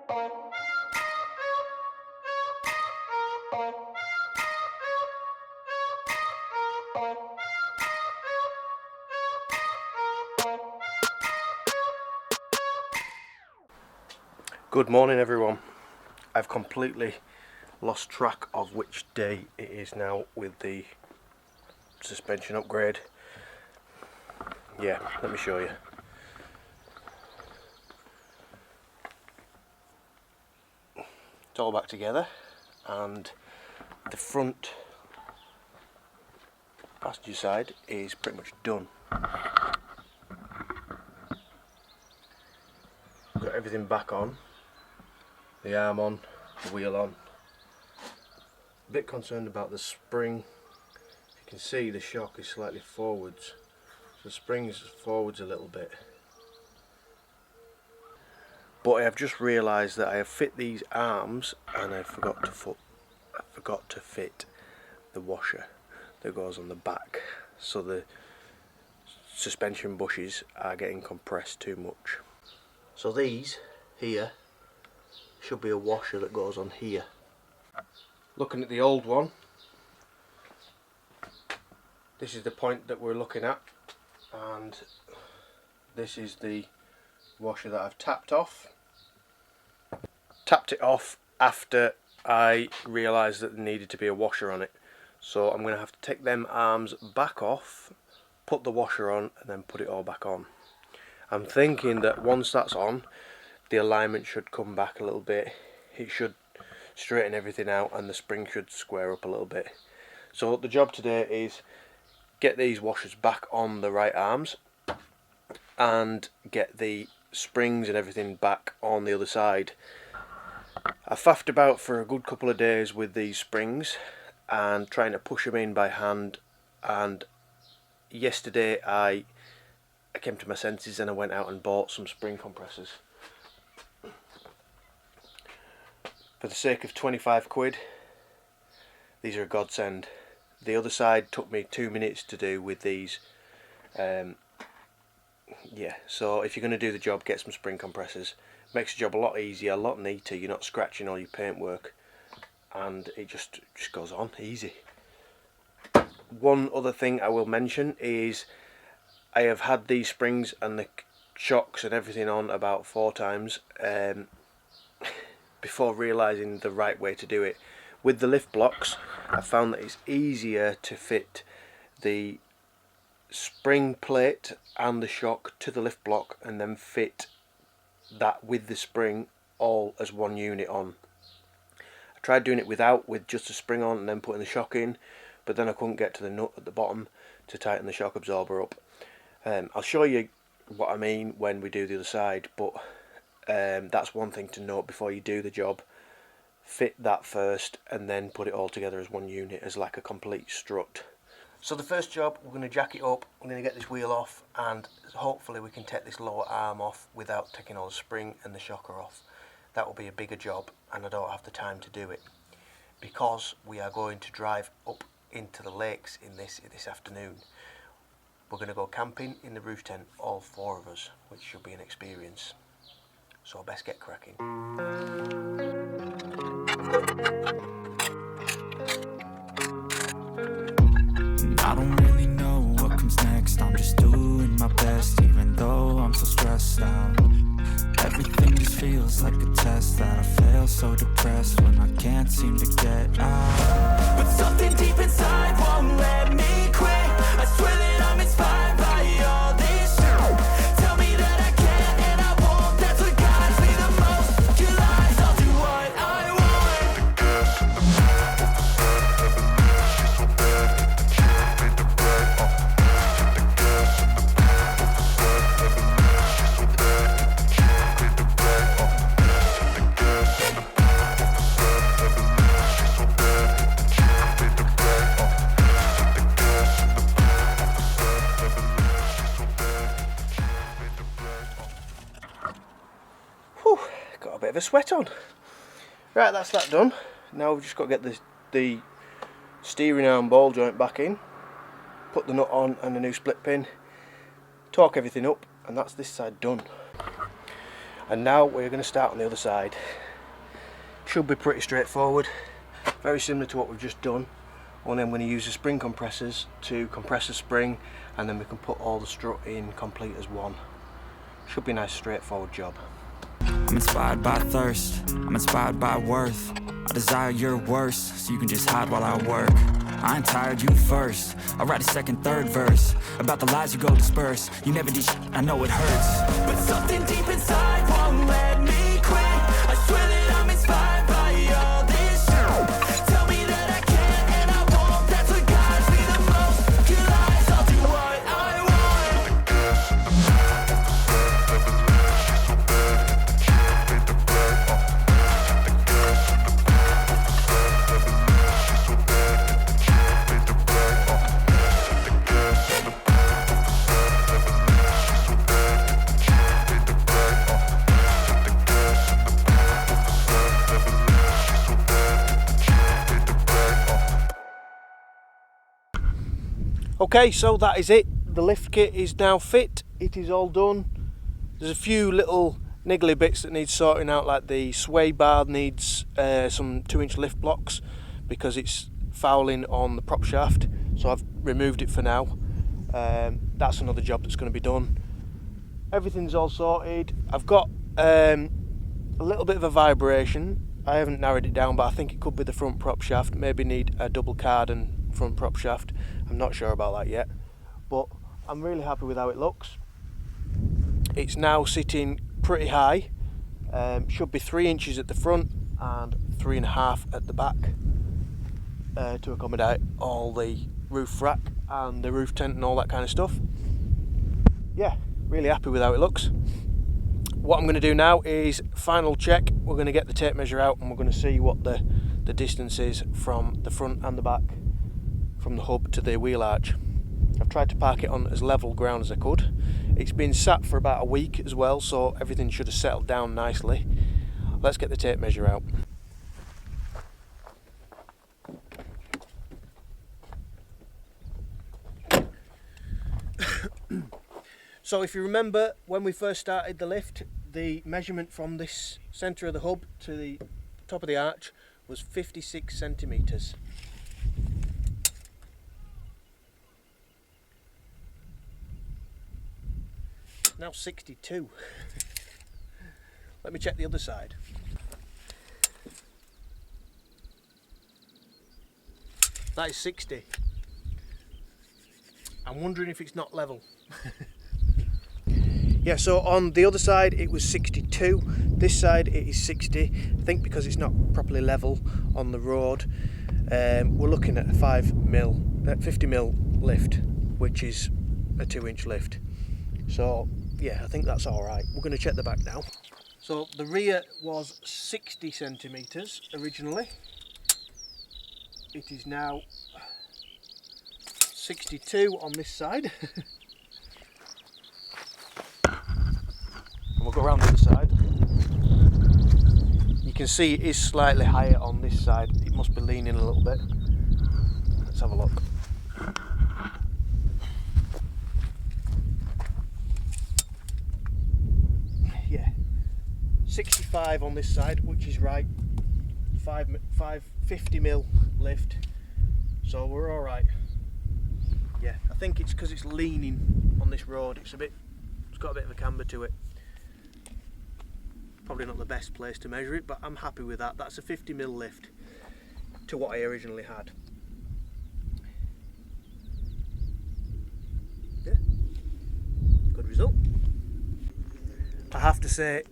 Good morning everyone. I've completely lost track of which day it is now with the suspension upgrade. Yeah, let me show you. It's all back together and the front passenger side is pretty much done. Got everything back on. The arm on, the wheel on. A bit concerned about the spring. You can see the shock is slightly forwards, so the spring's forwards a little bit. But I have just realised that I have fit these arms and I forgot to fit the washer that goes on the back, so the suspension bushes are getting compressed too much. So these here should be a washer that goes on here. Looking at the old one, this is the point that we're looking at, and this is the washer that I've tapped off. Tapped it off after I realised that there needed to be a washer on it, so I'm going to have to take them arms back off, put the washer on and then put it all back on. I'm thinking that once that's on, the alignment should come back a little bit, it should straighten everything out and the spring should square up a little bit. So the job today is get these washers back on the right arms and get the springs and everything back on the other side. I faffed about for a good couple of days with these springs and trying to push them in by hand, and yesterday I came to my senses and I went out and bought some spring compressors. For the sake of 25 quid, these are a godsend. The other side took me 2 minutes to do with these. Yeah, so if you're going to do the job, get some spring compressors. Makes the job a lot easier, a lot neater. You're not scratching all your paintwork, and it just goes on easy. One other thing I will mention is I have had these springs and the shocks and everything on about 4 times before realising the right way to do it. With the lift blocks, I found that it's easier to fit the spring plate and the shock to the lift block and then fit that with the spring all as one unit on. I tried doing it with just a spring on and then putting the shock in, but then I couldn't get to the nut at the bottom to tighten the shock absorber up. I'll show you what I mean when we do the other side, but that's one thing to note before you do the job. Fit that first and then put it all together as one unit, as like a complete strut. So the first job, we're going to jack it up, I'm going to get this wheel off, and hopefully we can take this lower arm off without taking all the spring and the shocker off. That will be a bigger job and I don't have the time to do it, because we are going to drive up into the lakes in this afternoon. We're going to go camping in the roof tent, all 4 of us, which should be an experience. So I best get cracking. I don't really know what comes next, I'm just doing my best, even though I'm so stressed out. Everything just feels like a test that I fail, so depressed when I can't seem to get out. But something deep inside won't let me quit. I swear that I'm inspired by all this shit. Tell me that I can and I won't, that's what guides me the most. Your lies, I'll do what I want. Whew, got a bit of a sweat on. Right, that's that done. Now we've just got to get the steering arm ball joint back in, put the nut on and a new split pin, torque everything up, and that's this side done. And now we're going to start on the other side. Should be pretty straightforward, very similar to what we've just done. Only I'm going to use the spring compressors to compress the spring, and then we can put all the strut in complete as one. Should be a nice straightforward job. I'm inspired by thirst, I'm inspired by worth. I desire your worst, so you can just hide while I work. I ain't tired, you first. I write a second, third verse about the lies you go disperse. You never did shit, I know it hurts, but something deep inside won't let me quit. I swear that I'm inspired by all this shit. Tell me that I can't and I won't. That's what guides me the most. You lies, I'll do what I want. Okay, so that is it. The lift kit is now fit. It is all done. There's a few little niggly bits that need sorting out, like the sway bar needs some 2-inch lift blocks because it's fouling on the prop shaft, so I've removed it for now. That's another job that's going to be done. Everything's all sorted. I've got a little bit of a vibration. I haven't narrowed it down, but I think it could be the front prop shaft. Maybe need a double cardan front prop shaft. I'm not sure about that yet, but I'm really happy with how it looks. It's now sitting pretty high. Should be 3 inches at the front and 3.5 at the back to accommodate all the roof rack and the roof tent and all that kind of stuff. Yeah, really happy with how it looks. What I'm going to do now is final check. We're going to get the tape measure out and we're going to see what the distance is from the front and the back, from the hub to the wheel arch. I've tried to park it on as level ground as I could. It's been sat for about a week as well, so everything should have settled down nicely. Let's get the tape measure out. So if you remember when we first started the lift, the measurement from this centre of the hub to the top of the arch was 56 centimetres. Now 62. Let me check the other side. That is 60. I'm wondering if it's not level. Yeah, so on the other side it was 62. This side it is 60. I think because it's not properly level on the road. We're looking at a 50mm lift, which is a 2-inch lift. So yeah, I think that's all right. We're going to check the back now. So the rear was 60 centimetres originally. It is now 62 on this side. And we'll go around the other side. You can see it is slightly higher on this side. It must be leaning a little bit. Let's have a look. Yeah, 65 on this side, which is right. 50mm lift, so we're all right. Yeah, I think it's because it's leaning on this road. It's got a bit of a camber to it. Probably not the best place to measure it, but I'm happy with that. That's a 50mm lift to what I originally had. Yeah, good result. I have to say,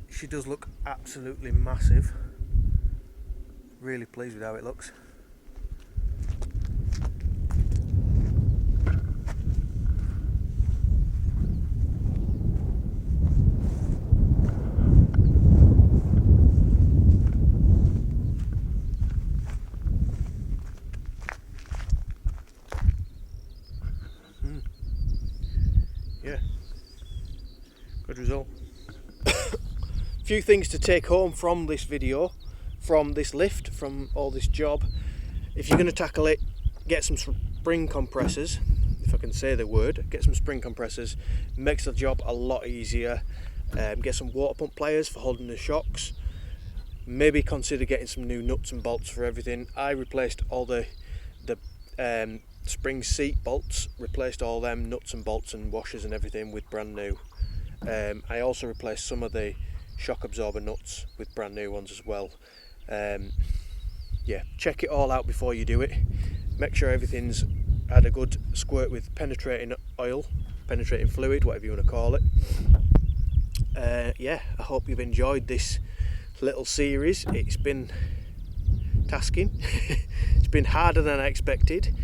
she does look absolutely massive. Really pleased with how it looks. Yeah, good result. Few things to take home from this video, from this lift, from all this job. If you're going to tackle it, get some spring compressors, if I can say the word. Get some spring compressors, makes the job a lot easier. Get some water pump pliers for holding the shocks. Maybe consider getting some new nuts and bolts for everything. I replaced all the spring seat bolts, replaced all them nuts and bolts and washers and everything with brand new. I also replaced some of the shock absorber nuts with brand new ones as well. Yeah, check it all out before you do it. Make sure everything's had a good squirt with penetrating oil, penetrating fluid, whatever you want to call it. Yeah, I hope you've enjoyed this little series. It's been tasking. It's been harder than I expected,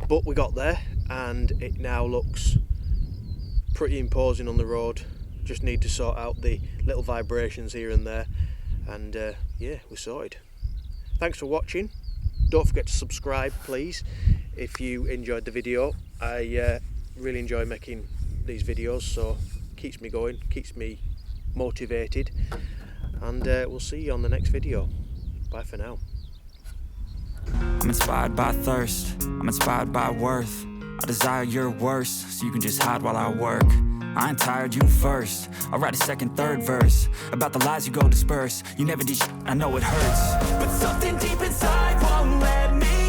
but we got there and it now looks pretty imposing on the road. Just need to sort out the little vibrations here and there, and yeah, we're sorted. Thanks for watching. Don't forget to subscribe, please, if you enjoyed the video. I really enjoy making these videos, so it keeps me going, keeps me motivated, and we'll see you on the next video. Bye for now. I'm inspired by thirst, I'm inspired by worth. I desire your worst, so you can just hide while I work. I ain't tired, you first. I'll write a second, third verse about the lies you go disperse. You never did shit, I know it hurts, but something deep inside won't let me